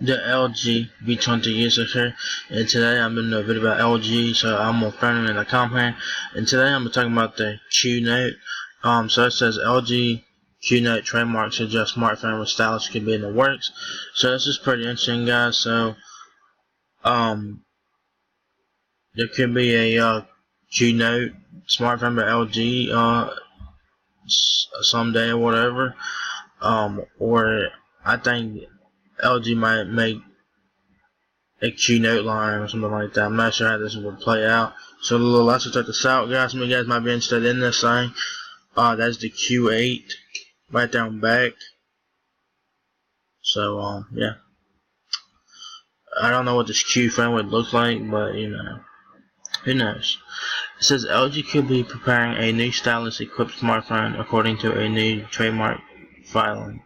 The LG V20 user here, and today I'm doing a video about LG. So I'm a friend in the company, and today I'm talking about the Q Note. So it says LG Q Note trademarks suggest smartphone with Stylus could be in the works. So this is pretty interesting, guys. So there could be a Q Note smartphone by LG someday or whatever. Or I think LG might make a Q Note line or something like that. I'm not sure how this would play out. So let's check this out, guys. Some of you guys might be interested in this thing. That's the Q8 right down back. So yeah, I don't know what this Q phone would look like, but you know, who knows? It says LG could be preparing a new Stylus-equipped smartphone, according to a new trademark filing.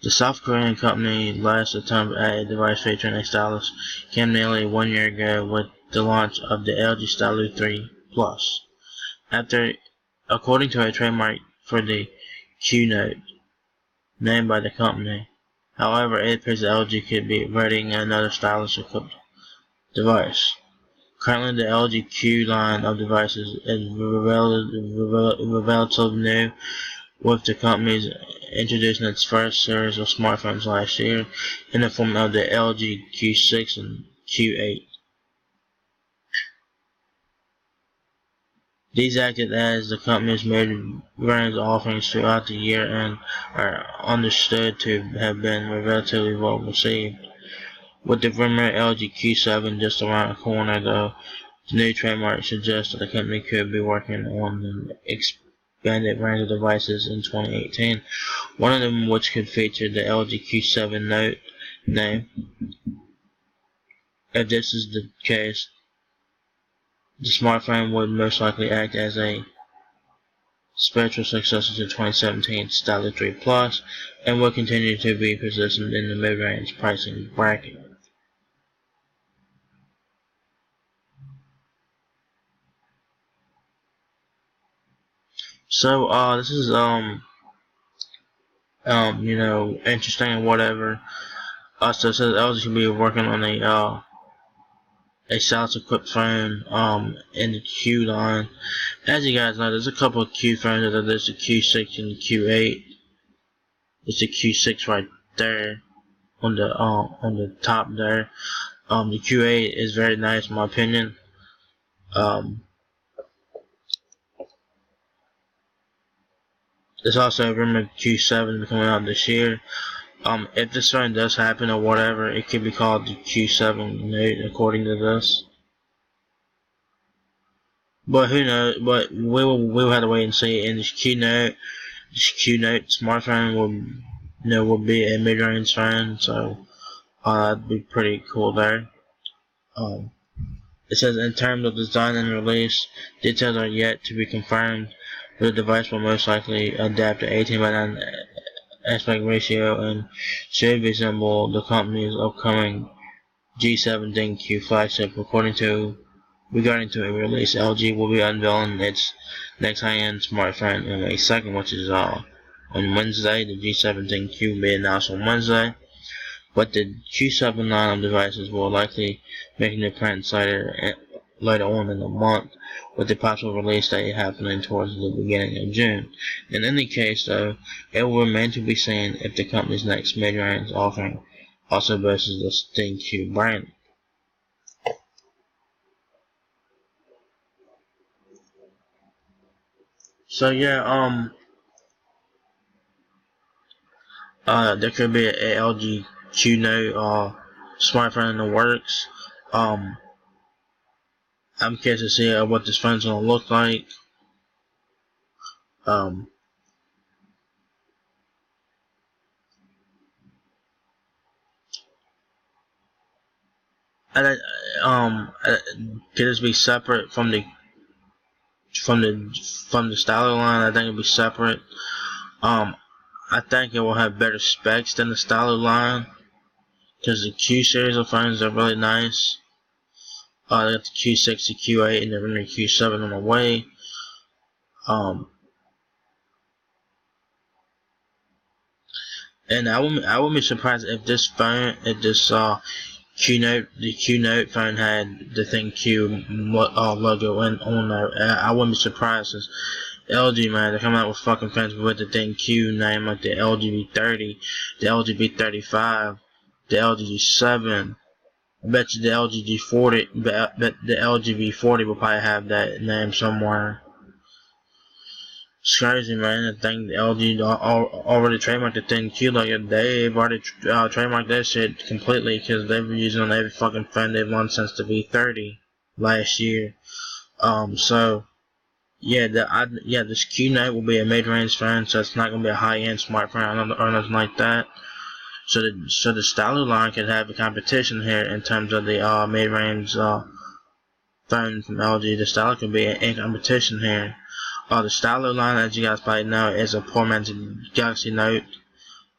The South Korean company last attempt at a device featuring a stylus came nearly 1 year ago with the launch of the LG Stylus 3 Plus. According to a trademark for the Q Note, named by the company. However, it appears that LG could be readying another stylus-equipped device. Currently, the LG Q line of devices is relatively new, with the company introducing its first series of smartphones last year in the form of the LG Q6 and Q8. These acted as the company's mid-range offerings throughout the year and are understood to have been relatively well received. With the rumored LG Q7 just around the corner, though, the new trademark suggests that the company could be working on an expanded range of devices in 2018, one of them which could feature the LG Q7 Note name. If this is the case, the smartphone would most likely act as a spiritual successor to 2017 Stylus 3 Plus and will continue to be positioned in the mid-range pricing bracket. So this is you know, interesting and whatever. So it says LG should be working on a Stylus-equipped phone in the Q line. As you guys know, there's a couple of Q phones. There's the Q6 and the Q8. It's the Q6 right there on the top there. The Q8 is very nice in my opinion. There's also a rumored Q7 coming out this year. If this phone does happen or whatever, it could be called the Q7 Note according to this. But who knows? But we'll have to wait and see. And this Q Note smartphone will be a mid-range phone, so that'd be pretty cool there. It says in terms of design and release, details are yet to be confirmed. The device will most likely adapt to 18:9 aspect ratio and should resemble the company's upcoming G17Q flagship. Regarding to a release, LG will be unveiling its next high-end smartphone in May 2nd, which is on Wednesday. The G17Q will be announced on Wednesday, but the Q7 line of devices will likely make an appearance later on in the month, with the possible release date happening towards the beginning of June. In any case, though, it will remain to be seen if the company's next mid-range offering also boasts the distinct Q brand. So yeah, there could be a LG Q Note smartphone in the works. I'm curious to see what this phone's gonna look like. Um, and could this be separate from the Stylus line? I think it'll be separate. I think it will have better specs than the Stylus line, because the Q series of phones are really nice. They got the Q6, the Q8, and the Q7 on the way. And I wouldn't be surprised if this phone, if this the Q Note phone had the thing Q logo on there. I wouldn't be surprised. Cause LG, man, they're coming out with fucking phones with the thing Q name, like the LG V30, the LG V35, the LG G7. I bet you the LG G40, but the LG V40 will probably have that name somewhere. It's crazy, man. I think the LG already trademarked the thing Q. Like, they've already trademarked that shit completely because they've been using it on every fucking phone they've launched since the V30 last year. So yeah, this Q Note will be a mid-range phone, so it's not gonna be a high-end smartphone or nothing like that. So the Stylus line could have a competition here in terms of the mid-range phone from LG. The Stylus could be in competition here. The Stylus line, as you guys probably know, is a poor man's Galaxy Note.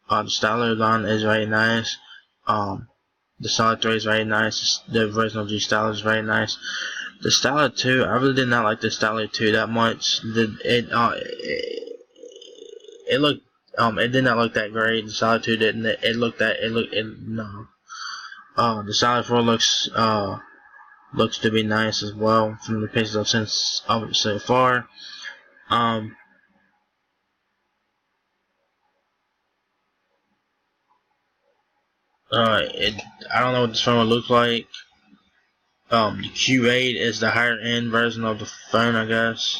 The Stylus line is very nice. The Stylus 3 is very nice. The original G Stylus is very nice. The Stylus 2, I really did not like the Stylus 2 that much. It looked, it did not look that great. The Stylus 2 didn't. No. The Stylus 4 looks to be nice as well from the pictures I've seen of it so far. I don't know what this phone will look like. The Q8 is the higher end version of the phone, I guess.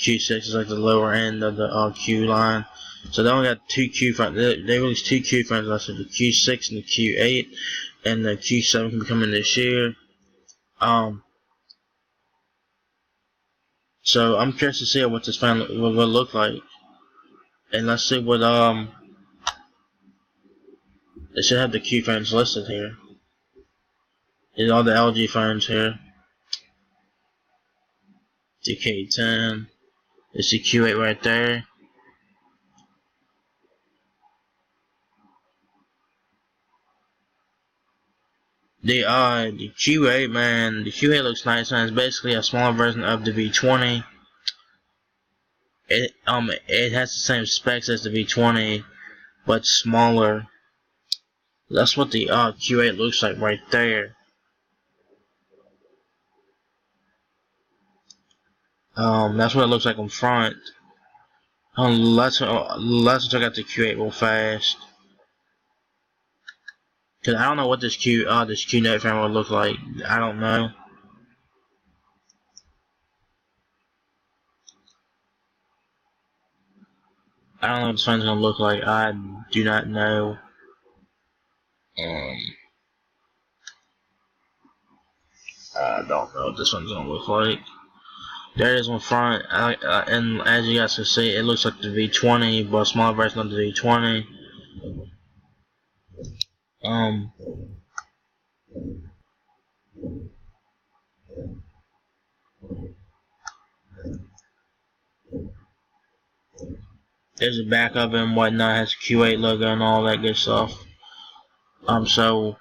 Q6 is like the lower end of the Q line. So they only got two Q phones. They released two Q phones last year, the Q6 and the Q8, and the Q7 can be coming this year. So I'm curious to see what this phone will look like. And let's see what they should have the Q phones listed here. There's all the LG phones here. The K10. There's the Q8 right there. The Q8, man, the Q8 looks nice, man. It's basically a smaller version of the V20. It has the same specs as the V20, but smaller. That's what the Q8 looks like right there. That's what it looks like in front. Let's check out the Q8 real fast. Cause I don't know what this Q Note phone will look like. I don't know. I don't know what this phone's gonna look like. I do not know. I don't know what this one's gonna look like. There it is in front, and as you guys can see, it looks like the V20, but a smaller version of the V20. There's a backup and whatnot, has a Q8 logo and all that good stuff. So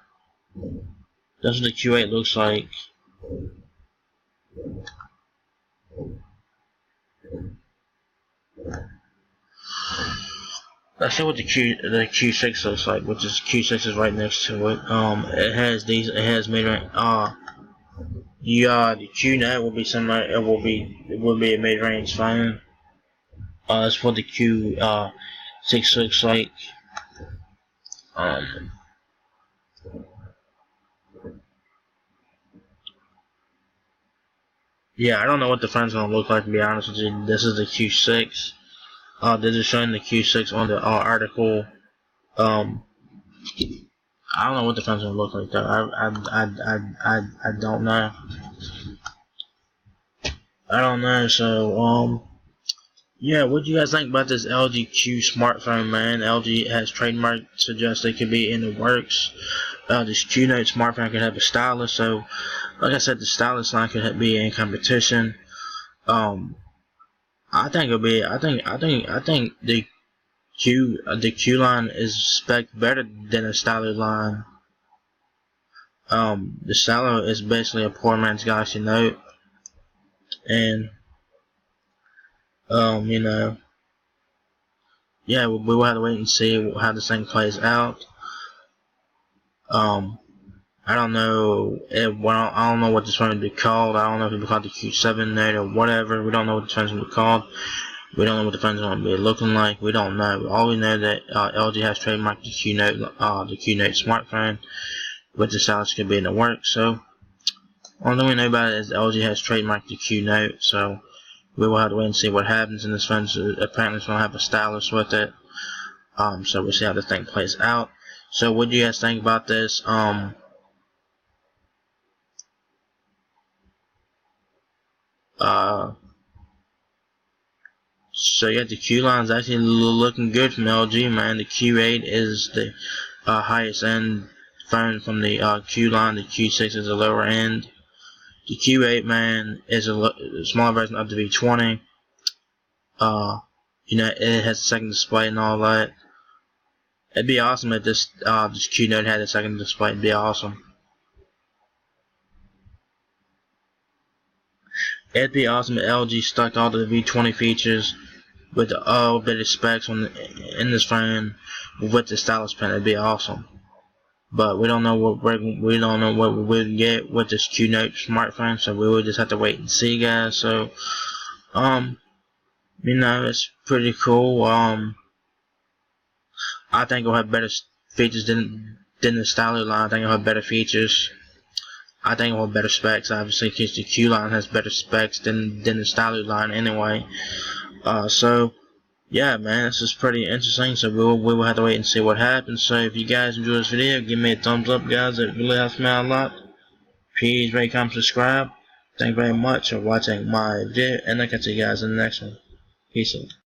that's what the Q8 looks like. Let's see what the Q6 looks like, which is Q6 is right next to it. It has made the Q9 will be similar. It will be a mid-range phone. That's what the Q6 looks like. Yeah, I don't know what the phone's gonna look like, to be honest with you. This is the Q6. They're just showing the Q6 on the article. I don't know what the phone's gonna look like though. I don't know. I don't know. So yeah, what do you guys think about this LG Q smartphone, man? LG has trademark suggests they could be in the works. This Q Note smartphone could have a stylus, so like I said, the stylus line could be in competition. I think it'll be. I think the Q line is spec better than the stylus line. The stylus is basically a poor man's Galaxy Note, and you know. yeah, we will have to wait and see how this thing plays out. I don't know I don't know what this phone would be called. I don't know if it'd be called the Q7 Note or whatever. We don't know what the phone's gonna be called. We don't know what the phone's gonna be looking like. We don't know. All we know that LG has trademarked the Q Note smartphone, but the Stylus could be in the works. So only thing we know about it is LG has trademarked the Q Note. So we will have to wait and see what happens. And this phone's apparently it's gonna have a Stylus with it. So we'll see how this thing plays out. So what do you guys think about this? So yeah, the Q line is actually looking good from LG, man. The Q8 is the highest end phone from the Q line. The Q6 is the lower end. The Q8, man, is a smaller version of the V20. You know, it has a second display and all that. It'd be awesome if this Q Note had a second display. It'd be awesome. It'd be awesome if LG stuck all the V20 features with the better specs in this phone with the Stylus pen. It'd be awesome. But we don't know what we will get with this Q Note smartphone, so we will just have to wait and see, guys. So you know, it's pretty cool. I think it'll have better features than the Stylus line. I think it'll have better features. I think it'll have better specs, obviously, because the Q line has better specs than the Stylus line anyway. So yeah, man, this is pretty interesting. So we will have to wait and see what happens. So if you guys enjoyed this video, give me a thumbs up, guys. It really helps me out a lot. Please rate, comment, subscribe. Thank you very much for watching my video, and I'll catch you guys in the next one. Peace out.